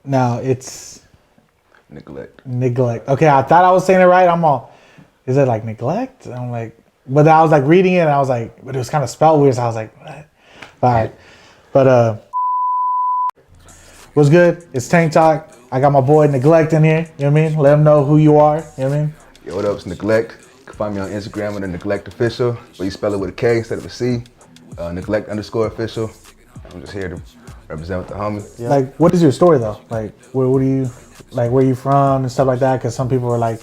No, it's NegleKt. Okay, I thought I was saying it right. I'm all, is it like neglect? I'm like, but I was like reading it and I was like, but it was kind of spelled weird. So I was like, what? All right. But what's good? It's Tank Talk. I got my boy NegleKt in here. You know what I mean? Let him know who you are. You know what I mean? Yo, what up? It's NegleKt. You can find me on Instagram under NegleKt Official, but you spell it with a K instead of a C. NegleKt_official. I'm just here to represent with the homie. Yeah. Like, what is your story though? Like, what do you, like, where you from and stuff like that? Because some people are like,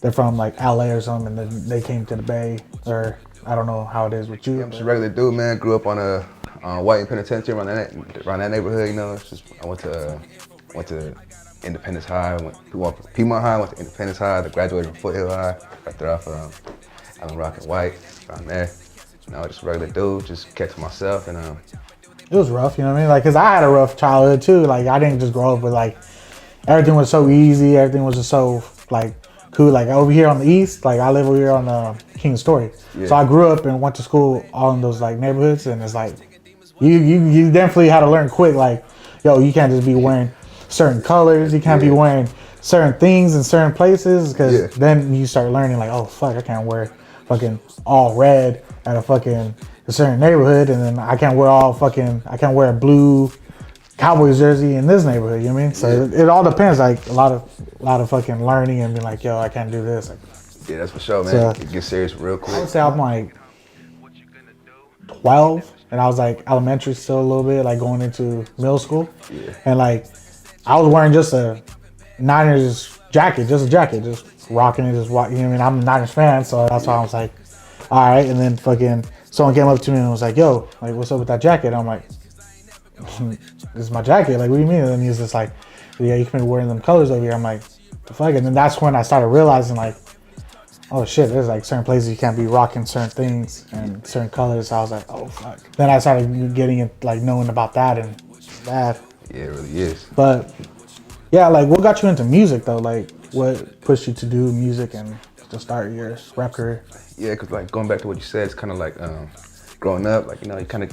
they're from like LA or something, and then they came to the Bay, or I don't know how it is with you. I'm just a regular dude, man. Grew up on a white penitentiary around that neighborhood. You know, it's just I went to Independence High, went to Piedmont High, went to Independence High, then graduated from Foothill High, right there off Allen Rock and White, around there. You know, just a regular dude, just kept to myself, and it was rough, you know what I mean? Like, cause I had a rough childhood too. Like, I didn't just grow up with like, everything was so easy, everything was just so like cool. Like over here on the east, like I live over here on King's Story. Yeah. So I grew up and went to school all in those like neighborhoods, and it's like, you definitely had to learn quick. Like, yo, you can't just be wearing certain colors. You can't be wearing certain things in certain places, because then you start learning like, oh fuck, I can't wear fucking all red at a certain neighborhood, and then I can't wear a blue Cowboys jersey in this neighborhood. You know what I mean? So it all depends. Like a lot of fucking learning and being like, yo, I can't do this. Like, yeah, that's for sure, man. It gets serious real quick. I would say I'm like 12, and I was like elementary still a little bit, like going into middle school, and like I was wearing just a Niners jacket, just rocking it, just walking. You know what I mean? I'm a Niners fan, so that's why I was like, all right. And then fucking someone came up to me and was like, yo, like, what's up with that jacket? And I'm like, this is my jacket. Like, what do you mean? And then he's just like, yeah, you can be wearing them colors over here. I'm like, the fuck? And then that's when I started realizing like, oh shit, there's like certain places you can't be rocking certain things and certain colors. So I was like, oh fuck. Then I started getting it, like knowing about that, and that. Yeah, it really is. But yeah, like what got you into music though? Like what pushed you to do music and to start your rap career? Yeah, because like going back to what you said, it's kind of like growing up, like, you know, you kind of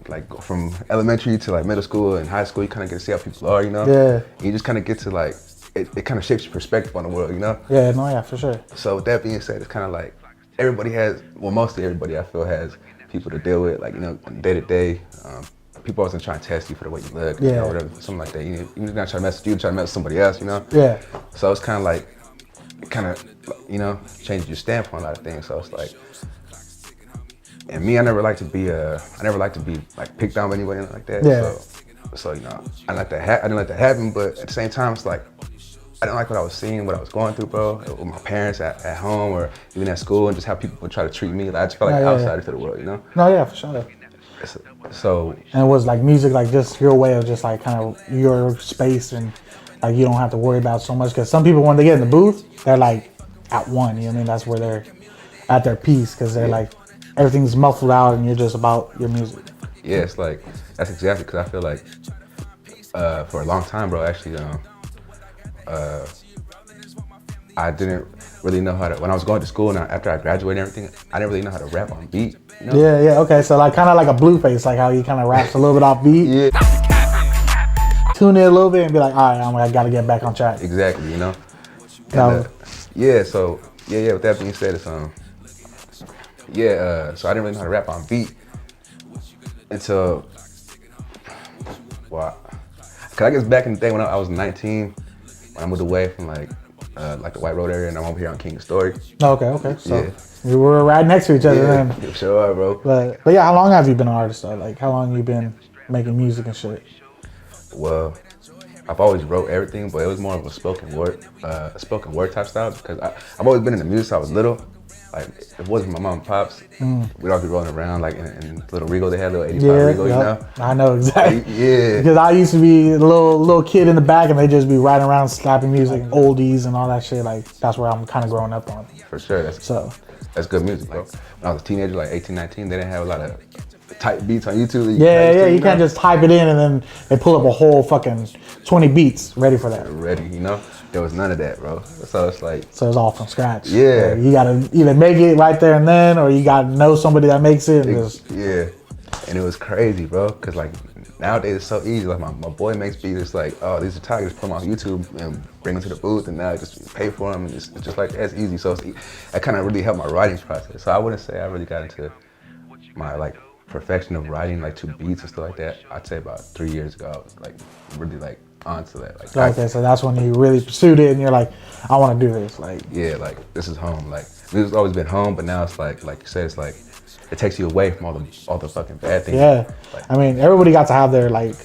like go from elementary to like middle school and high school, you kind of get to see how people are, you know? Yeah. And you just kind of get to like, it kind of shapes your perspective on the world, you know? Yeah, no, yeah, for sure. So with that being said, it's kind of like everybody has, well, mostly everybody I feel has people to deal with, like, you know, day to day. People always try to test you for the way you look, you know, whatever, something like that. You're not trying to mess with you, trying to mess with somebody else, you know? Yeah. So it's kind of like, you know, changes your standpoint on a lot of things. So it's like, and me, I never like to be like picked on by anybody like that. Yeah. So you know, I didn't let that happen. But at the same time, it's like I didn't like what I was seeing, what I was going through, bro, with my parents at home or even at school, and just how people would try to treat me. Like I just felt like an outsider to the world, you know? No, yeah, for sure. So. And it was like music, like just your way of just like kind of your space, and like you don't have to worry about so much, because some people when they get in the booth, they're like at one. You know what I mean? That's where they're at their peace, because they're like everything's muffled out and you're just about your music. Yeah, it's like that's exactly, because I feel like for a long time, bro, actually, I didn't really know how to, when I was going to school and after I graduated and everything, I didn't really know how to rap on beat. You know? Yeah, okay, so like kind of like a Blueface, like how he kind of raps a little bit off beat. Yeah. Tune in a little bit and be like, all right, I gotta get back on track. Exactly, you know? And, so with that being said, it's so I didn't really know how to rap on beat until, well, cause I guess back in the day when I was 19, when I moved away from like the White Road area, and I'm over here on King's Story. Okay. So we were right next to each other then. Yeah, sure are, bro. But yeah, how long have you been an artist though? Like how long you been making music and shit? Well, I've always wrote everything, but it was more of a spoken word type style, because I've always been in the music since I was little. Like, if it wasn't my mom and pops, we'd all be rolling around like in little Rego. They had a little 85 Rego, you know? I know exactly. Yeah. Because I used to be a little kid in the back, and they just be riding around slapping music, oldies and all that shit. Like, that's where I'm kind of growing up on. For sure. That's good music, bro. When I was a teenager, like 18, 19, they didn't have a lot of type beats on YouTube. You can't just type it in and then they pull up a whole fucking 20 beats ready for that. Ready, you know? There was none of that, bro. So it's like... So it's all from scratch. Yeah. Like you gotta either make it right there and then, or you gotta know somebody that makes it. Yeah. And it was crazy, bro, because like nowadays it's so easy. Like my boy makes beats. It's like, oh, these are targets. Put them on YouTube and bring them to the booth, and now I just pay for them. And it's just like that's easy. So that kind of really helped my writing process. So I wouldn't say I really got into my like perfection of writing like to beats and stuff like that. I'd say about 3 years ago, I was like really like onto that. Like Okay, so that's when you really pursued it, and you're like, I want to do this. Like, yeah, like this is home. Like this has always been home, but now it's like you said, it's like it takes you away from all the fucking bad things. yeah, Like, I mean, everybody got to have their like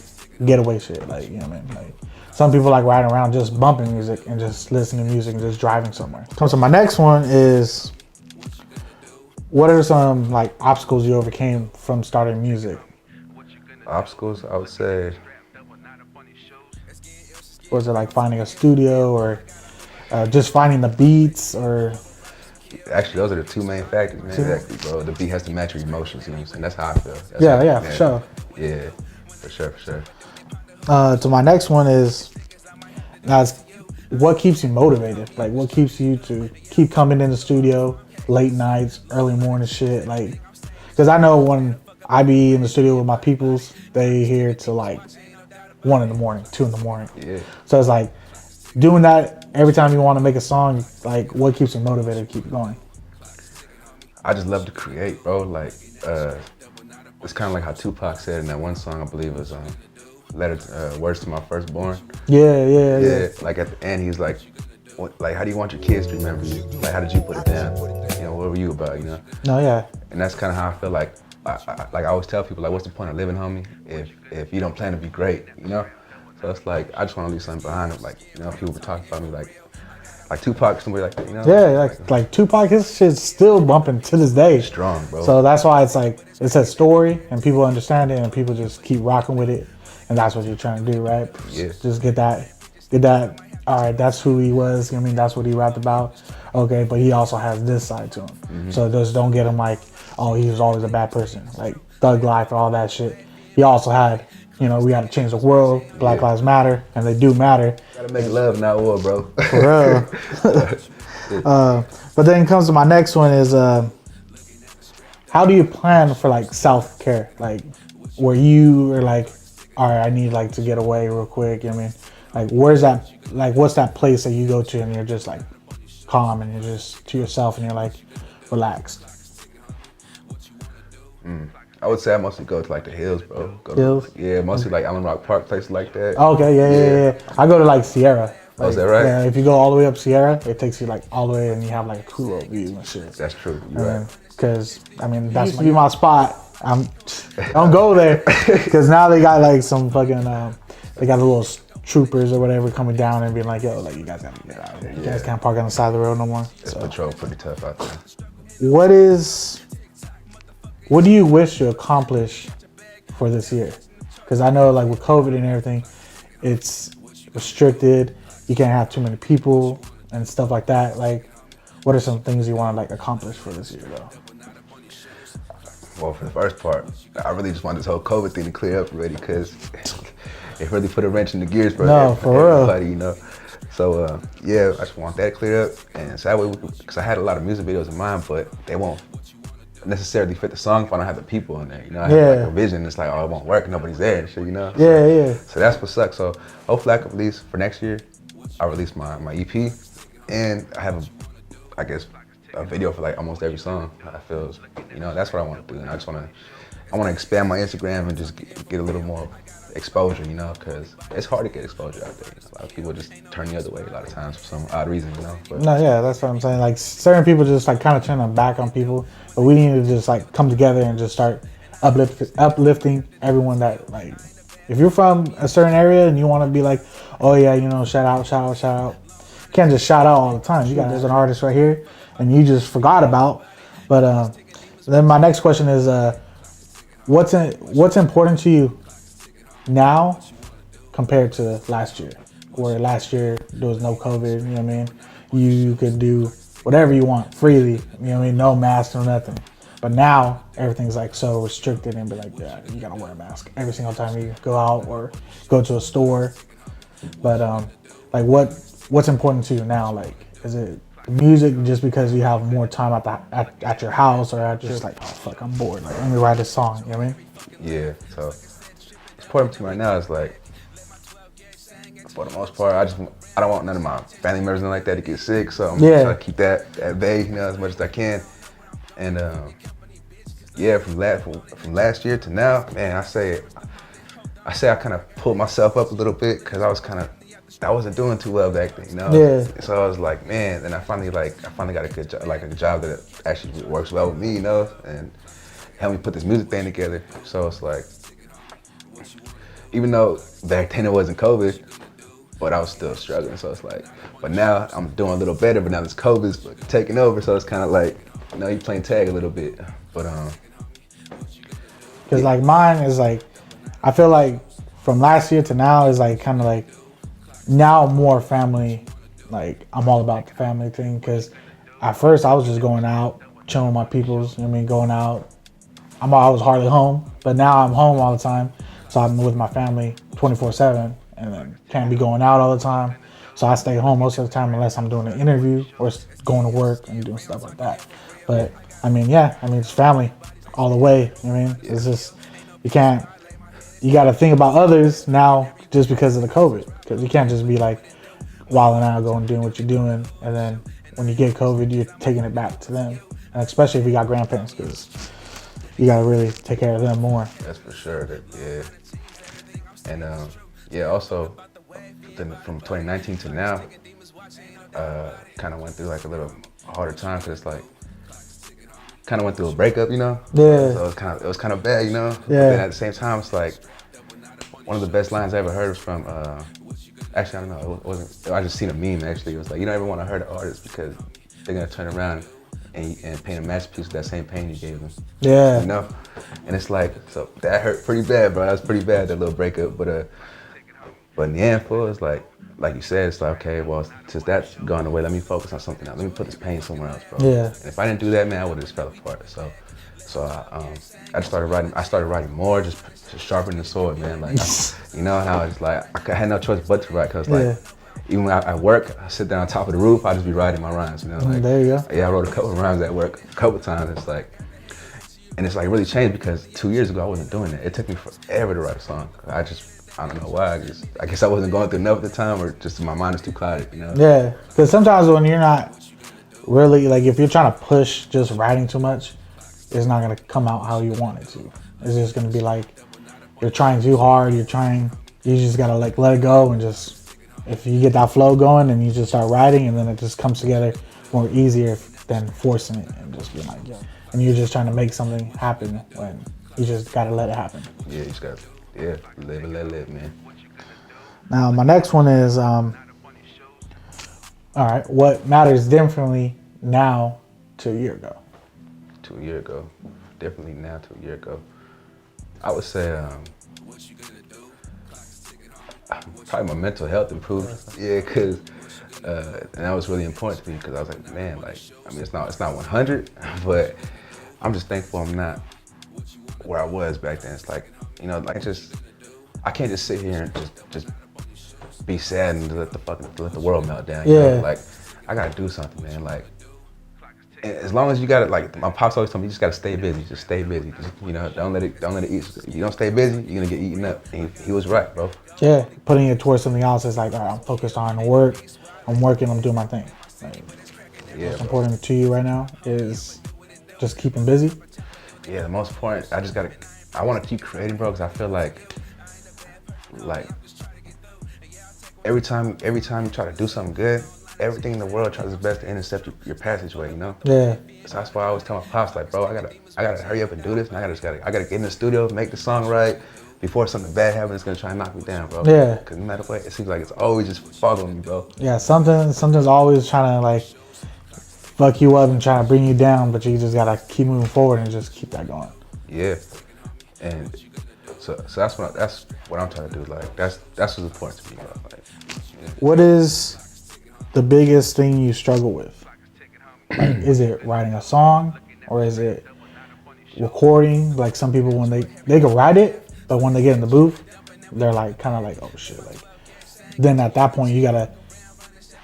getaway shit. Like, you know what I mean? Like, some people like riding around just bumping music and just listening to music and just driving somewhere. So my next one is, what are some like obstacles you overcame from starting music? obstacles, I would say. Was it like finding a studio, or just finding the beats, or Actually, those are the two main factors, man. Exactly, bro. The beat has to match your emotions. You know what I'm saying? That's how I feel. That's yeah, how, for sure. Yeah, for sure. So my next one is, guys, what keeps you motivated? Like, what keeps you to keep coming in the studio late nights, early morning shit? Like, because I know when I be in the studio with my peoples, they here to like 1 in the morning, 2 in the morning. Yeah. So it's like doing that every time you want to make a song. Like, what keeps you motivated to keep going? I just love to create, bro. Like, it's kind of like how Tupac said in that one song, I believe it was Words to My Firstborn. Yeah. Like at the end, he's like, how do you want your kids to remember you? Like, how did you put it down? You know, what were you about, you know? No, yeah. And that's kind of how I feel like, I always tell people, like, what's the point of living, homie, if you don't plan to be great, you know? So it's like, I just want to leave something behind it. Like, you know, people would talk about me like Tupac, somebody like that, you know? Yeah, like Tupac, his shit's still bumping to this day. Strong, bro. So that's why it's like, it's a story and people understand it and people just keep rocking with it. And that's what you're trying to do, right? Yeah. Just get that, all right, that's who he was. I mean, that's what he rapped about. Okay, but he also has this side to him. Mm-hmm. So just don't get him like, oh, he was always a bad person. Like Thug Life, all that shit. He also had, you know, we got to change the world. Black Lives Matter, and they do matter. Gotta make love, not war, bro. For real. But then comes to my next one is, how do you plan for like self-care? Like, where you are like, all right, I need like to get away real quick. I mean, like, where's that? Like, what's that place that you go to and you're just like calm and you're just to yourself and you're like relaxed? I would say I mostly go to like the hills, bro. Hills? Yeah, mostly like Allen Rock Park, places like that. Okay, yeah. I go to like Sierra. Like, Oh, is that right? Yeah, if you go all the way up Sierra, it takes you like all the way and you have like a cool little view and shit. That's true. You're right. Because, I mean, that used to be my spot. Don't go there because now they got like some fucking, they got the little troopers or whatever coming down and being like, yo, like, you guys gotta get out of here. You guys can't park on the side of the road no more. It's patrol pretty tough out there. What do you wish to accomplish for this year? Because I know like with COVID and everything, it's restricted. You can't have too many people and stuff like that. Like, what are some things you want to like accomplish for this year though? Well, for the first part, I really just want this whole COVID thing to clear up already because it really put a wrench in the gears for everybody, you know. So yeah, I just want that cleared up, and so that way, because I had a lot of music videos in mind, but they won't necessarily fit the song if I don't have the people in there. You know, I have like a vision. It's like, oh, it won't work. Nobody's there and shit. You know. Yeah. So that's what sucks. So hopefully, I can release for next year. I'll release my EP, and I have a video for like almost every song. I feel, you know, that's what I want to do. And I want to expand my Instagram and just get a little more exposure, you know, because it's hard to get exposure out there. You know? A lot of people just turn the other way a lot of times for some odd reason, you know. But no, yeah, that's what I'm saying. Like certain people just like kind of turn their back on people, but we need to just like come together and just start uplifting everyone that like. If you're from a certain area and you want to be like, oh yeah, you know, shout out. You can't just shout out all the time. You got there's an artist right here, and you just forgot about. But then my next question is, what's important to you now compared to last year? Where last year there was no COVID, you know what I mean? You could do whatever you want freely, you know what I mean? No mask, no nothing. But now everything's like so restricted and be like, yeah, you gotta wear a mask every single time you go out or go to a store. But like what's important to you now? Like, is it music just because you have more time at your house, or just like, oh fuck, I'm bored. Like, let me write a song, you know what I mean? yeah, so as important to me right now is like, for the most part, I don't want none of my family members and like that to get sick, so I'm trying to keep that at bay, you know, as much as I can. And yeah, from last year to now, man, I say I kind of pulled myself up a little bit because I wasn't doing too well back then, you know. Yeah. So I was like, man, and I finally got a good job, like a job that actually works well with me, you know, and helped me put this music thing together. So it's like, even though back then it wasn't COVID, but I was still struggling. So it's like, but now I'm doing a little better. But now this COVID's taking over, so it's kind of like, you know, you playing tag a little bit. But because like mine is like, I feel like from last year to now is like kind of like now more family. Like I'm all about the family thing because at first I was just going out, chilling with my peoples. You know what I mean, going out. I was hardly home, but now I'm home all the time. So I'm with my family 24/7, and then can't be going out all the time. So I stay home most of the time unless I'm doing an interview or going to work and doing stuff like that. But I mean, yeah, I mean it's family all the way. You know what I mean, it's just you got to think about others now just because of the COVID, because you can't just be like wilding out, going doing what you're doing, and then when you get COVID, you're taking it back to them, and especially if you got grandparents, because you got to really take care of them more. that's for sure. Yeah. And yeah, also then from 2019 to now, kind of went through like a little harder time because like kind of went through a breakup, you know. Yeah. So it was kind of bad, you know. Yeah. But then at the same time, it's like one of the best lines I ever heard was from. Actually, I don't know. It wasn't. I just seen a meme. Actually, it was like, you don't ever want to hurt an artist because they're gonna turn around and paint a masterpiece with that same pain you gave them. Yeah. You know. And it's like, so that hurt pretty bad, bro. That was pretty bad, that little breakup. But in the end, fool, it's like you said, it's like, okay, well, since that's gone away, let me focus on something else. Let me put this pain somewhere else, bro. Yeah. And if I didn't do that, man, I would have just fell apart. So I started writing more, just to sharpen the sword, man. Like, you know, and I was like, I had no choice but to write, cause like, even when I work, I sit down on top of the roof, I just be writing my rhymes, you know. Like, there you go. Yeah, I wrote a couple of rhymes at work, a couple times. It's like, and it's like really changed because 2 years ago I wasn't doing it. It took me forever to write a song. I don't know why. I guess I wasn't going through enough at the time, or just my mind was too clouded, you know. Yeah, because sometimes when you're not really like, if you're trying to push just writing too much, it's not gonna come out how you want it to. It's just gonna be like you're trying too hard. You just gotta like let it go and just, if you get that flow going and you just start writing, and then it just comes together more easier than forcing it and just being like, yeah. And you're just trying to make something happen when you just gotta let it happen. Yeah, you just gotta, live and let it live, man. Now my next one is, all right, what matters differently now to a year ago? To a year ago, definitely now to a year ago. I would say probably my mental health improved. Yeah, cause and that was really important to me because I was like, man, like, I mean, it's not 100, but I'm just thankful I'm not where I was back then. It's like, you know, like I can't just sit here and just be sad and let the world melt down. You know? Like, I gotta do something, man. Like, and as long as you got it, like my pops always told me, you just gotta stay busy. Just stay busy. Just, you know, don't let it eat. If you don't stay busy, you're gonna get eaten up. And he was right, bro. Yeah, putting it towards something else is like, all right, I'm focused on work. I'm working. I'm doing my thing. Like, what's important to you right now is just keeping busy. Yeah, the most important. I want to keep creating, bro, because I feel like every time you try to do something good, everything in the world tries its best to intercept your passageway, you know? Yeah. So that's why I always tell my pops, like, bro, I gotta hurry up and do this, and I gotta get in the studio, make the song right, before something bad happens, it's gonna try and knock me down, bro. Yeah. Cause no matter what, it seems like it's always just following me, bro. Yeah, something's always trying to like fuck you up and trying to bring you down, but you just gotta keep moving forward and just keep that going. Yeah. And so that's what I'm trying to do. Like, that's what's important to me, bro. Like, yeah. What is the biggest thing you struggle with? Like, is it writing a song, or is it recording? Like, some people, when they can write it, but when they get in the booth, they're like kind of like, oh shit. Like, then at that point you gotta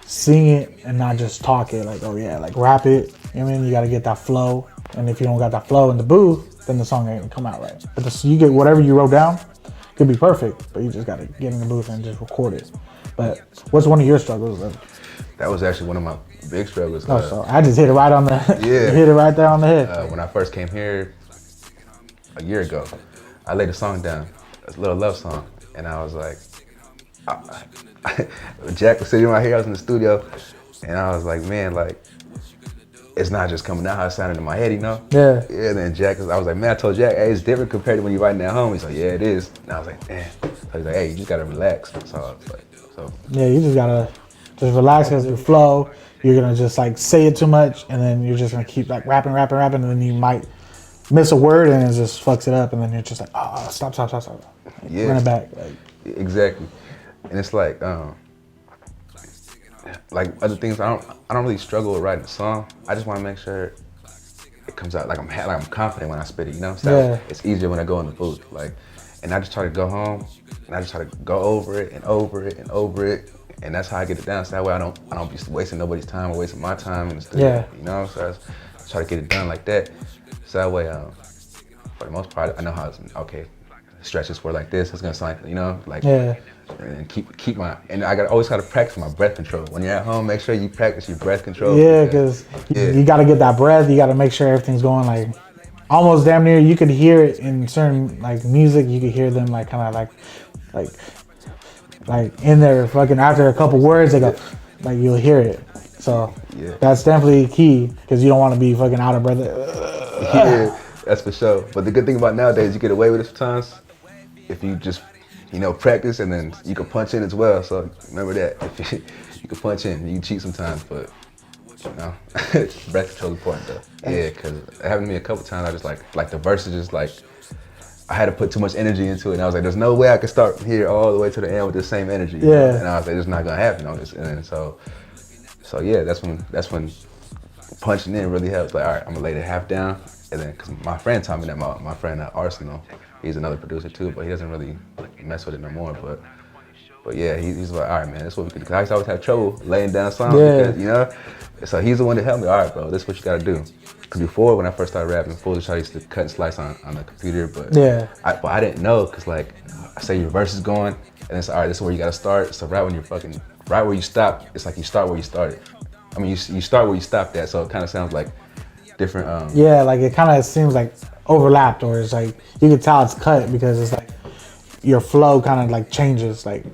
sing it and not just talk it. Like, oh yeah, like rap it. You know what I mean? You gotta get that flow. And if you don't got that flow in the booth, then the song ain't gonna come out right. But you get whatever you wrote down, could be perfect, but you just gotta get in the booth and just record it. But what's one of your struggles? That was actually one of my big struggles. Oh, so I just hit it right on the Yeah. hit it right there on the head. When I first came here a year ago, I laid a song down, a little love song, and I was like, Jack was sitting right here. I was in the studio, and I was like, man, like, it's not just coming out how it sounded in my head, you know? Yeah. Yeah, and then I was like, man, I told Jack, hey, it's different compared to when you're writing at home. He's like, yeah, it is. And I was like, damn. So he's like, hey, you just gotta relax. So I was like, Yeah, you just gotta just relax because your flow. You're gonna just like say it too much, and then you're just gonna keep like rapping, and then you might miss a word, and it just fucks it up, and then you're just like, oh, stop. yeah. Run it back. Like, exactly. And it's like other things, I don't really struggle with writing a song. I just want to make sure it comes out like I'm confident when I spit it, you know? So it's easier when I go in the booth. Like, and I just try to go home and I just try to go over it and over it and over it. And that's how I get it down. So that way I don't be wasting nobody's time or wasting my time in the studio. You know? So I just try to get it done like that. So that way, for the most part, I know how it's okay. Stretch this word like this. It's gonna sound like, you know, like, and keep my, and always gotta practice my breath control. When you're at home, make sure you practice your breath control. Yeah, because you gotta get that breath. You gotta make sure everything's going like almost damn near. You could hear it in certain like music. You could hear them like kind of like in there fucking after a couple words they go like you'll hear it. So that's definitely key because you don't want to be fucking out of breath. Yeah, that's for sure. But the good thing about nowadays, you get away with it sometimes if you just, you know, practice, and then you can punch in as well. So remember that. If you can punch in, you can cheat sometimes, but you know, breath control is important though. Yeah, because it happened to me a couple times. I just like the verses just like, I had to put too much energy into it, and I was like, there's no way I can start from here all the way to the end with the same energy. You know? And I was like, it's not gonna happen on this. And then so yeah, that's when punching in really helps. Like, all right, I'm gonna lay the half down, and then because my friend taught me that. My friend at Arsenal, he's another producer too, but he doesn't really mess with it no more. But yeah, he's like, all right, man, that's what we could do. Cause I used to always have trouble laying down songs because, you know. So he's the one that helped me. All right, bro, this is what you gotta do. Cause before, when I first started rapping, Foolish, I used to cut and slice on the computer, but I didn't know, cause like I say your verse is going, and it's all right. This is where you gotta start. So right where you stop, it's like you start where you started. I mean, you start where you stopped at, so it kind of sounds like different. Like it kind of seems like overlapped, or it's like you can tell it's cut because it's like your flow kind of like changes. Like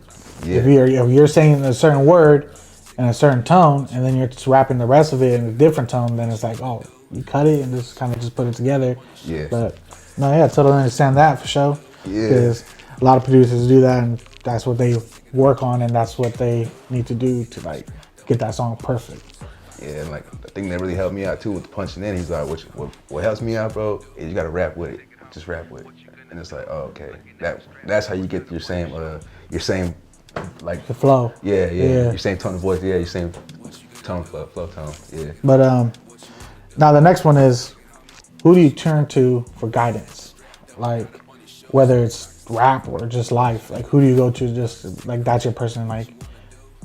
if you're saying a certain word in a certain tone, and then you're just rapping the rest of it in a different tone, then it's like, oh, you cut it and just kind of just put it together. But no, I totally understand that for sure. Because a lot of producers do that, and that's what they work on, and that's what they need to do to like get that song perfect. Yeah, and like the thing that really helped me out too with the punching in, he's like, what helps me out, bro, is you gotta rap with it. Just rap with it. And it's like, oh, okay. That's how you get your same like the flow. Yeah. Your same tone of voice, your same tone, flow tone. Yeah. But now the next one is, who do you turn to for guidance? Like whether it's rap or just life, like who do you go to? Just like that's your person, like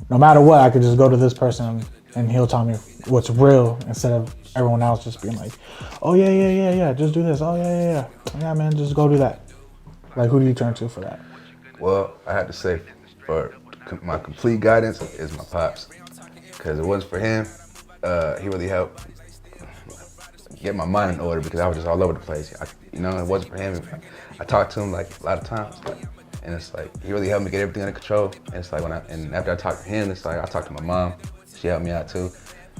no matter what, I could just go to this person and he'll tell me what's real instead of everyone else just being like, oh yeah, just do this. Oh yeah, man, just go do that. Like, who do you turn to for that? Well, I have to say, for my complete guidance is my pops, because it wasn't for him, he really helped get my mind in order, because I was just all over the place. It wasn't for him. I talked to him like a lot of times, and it's like he really helped me get everything under control. And it's like after I talked to him, it's like I talked to my mom. She helped me out too.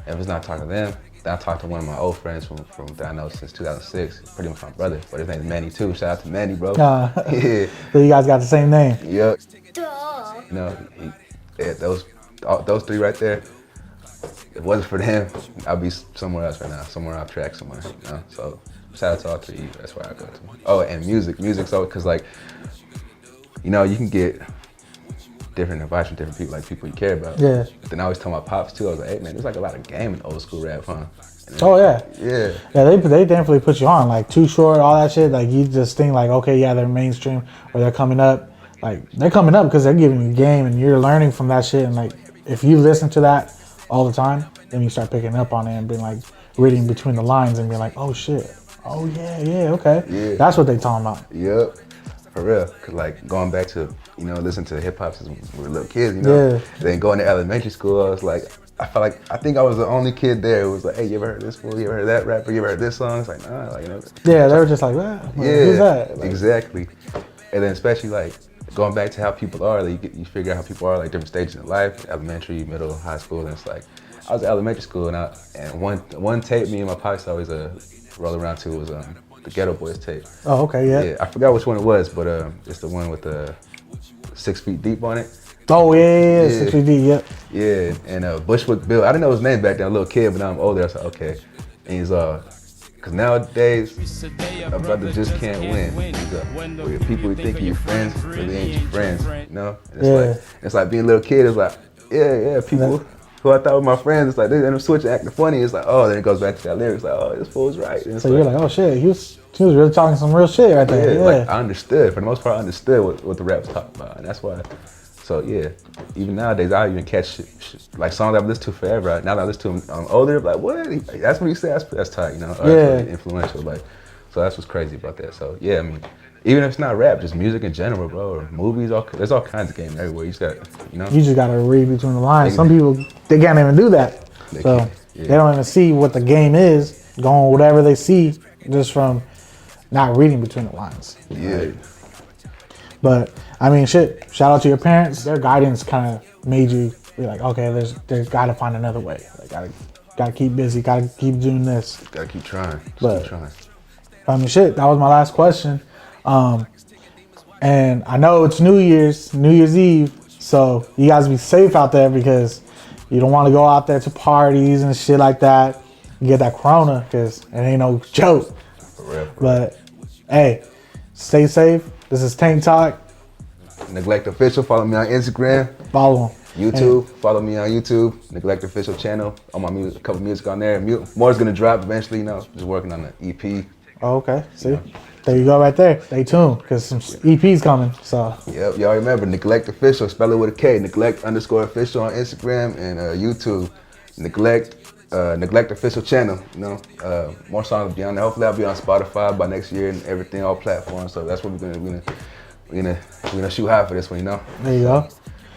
And if it's not talking to them, then I talked to one of my old friends from that I know since 2006. Pretty much my brother, but his name's Manny too. Shout out to Manny, bro. Yeah. So you guys got the same name. Yep. Those three right there. If it wasn't for them, I'd be somewhere else right now, somewhere off track somewhere. So shout out to all three. That's where I go to. Oh, and music. So because like, you can get different advice from different people, like people you care about. Yeah. But then I always tell my pops too. I was like, hey man, there's like a lot of game in old school rap, huh? Yeah. Yeah. Yeah, they definitely put you on, like Too Short, all that shit. Like you just think like, okay, yeah, they're mainstream or they're coming up. Like they're coming up because they're giving you game and you're learning from that shit. And like if you listen to that all the time, then you start picking up on it and being like reading between the lines and being like, oh shit, oh yeah, okay. Yeah. That's what they talking about. Yep. For real, cause like going back to listening to hip hop since we were little kids, Yeah. Then going to elementary school, I was like, I think I was the only kid there who was like, hey, you ever heard this fool? You ever heard that rapper? You ever heard this song? It's like, nah, like Yeah, they were just like, what? Yeah, who's that? Like, exactly. And then especially like going back to how people are, like you figure out how people are like different stages in life, elementary, middle, high school, and it's like I was in elementary school and one tape me and my pops always roll around to was the Ghetto Boys tape. Oh, okay, yeah. Yeah, I forgot which one it was, but it's the one with the 6 Feet Deep on it. Oh yeah. 6 Feet Deep, yep. Yeah, and Bushwick Bill. I didn't know his name back then, a little kid, but now I'm older. I was like, okay. And he's cause nowadays a brother just can't win. Where people who think you're friends really ain't your friends, you know? And it's like being a little kid. It's like, yeah, people who I thought were my friends. It's like they end up switching, acting funny. It's like, oh, then it goes back to that lyrics. Like, oh, this fool's right. And so you're like, oh shit, he was really talking some real shit right there. Yeah, like I understood. For the most part, I understood what the rap was talking about, and that's why. So yeah, even nowadays I even catch like songs I've listened to forever. Now that I listen to them, I'm older. Like what? That's what he said. That's tight, you know. That's really influential. Like, so that's what's crazy about that. So yeah, I mean, even if it's not rap, just music in general, bro, or movies. There's all kinds of game everywhere. You just got, You just gotta read between the lines. Some people they can't even do that. They don't even see what the game is. Going whatever they see just from not reading between the lines. Yeah. Right? But I mean, shit. Shout out to your parents. Their guidance kind of made you be like, okay, there's got to find another way. Like, gotta keep busy. Gotta keep doing this. Gotta keep trying. But keep trying. I mean, shit. That was my last question. And I know it's New Year's Eve, so you guys be safe out there because you don't want to go out there to parties and shit like that. You get that corona because it ain't no joke. For real. But hey, stay safe. This is Tank Talk. NegleKt Official. Follow me on Instagram. Follow him. YouTube. Follow me on YouTube. NegleKt Official channel. All my music, a couple music on there. More's gonna drop eventually. Just working on the EP. Oh, okay. See, there you go, right there. Stay tuned because some EP's coming. So. Yep. Y'all remember NegleKt Official. Spell it with a K. NegleKt_official on Instagram and YouTube. NegleKt Official channel. More songs beyond that. Hopefully I'll be on Spotify by next year and everything, all platforms. So that's what we're gonna shoot high for this one, There you go.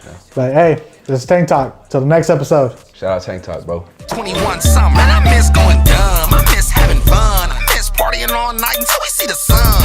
Yeah. But hey, this is Tank Talk. Till the next episode. Shout out Tank Talk, bro. 21 summer, and I miss going dumb. I miss having fun. I miss partying all night until we see the sun.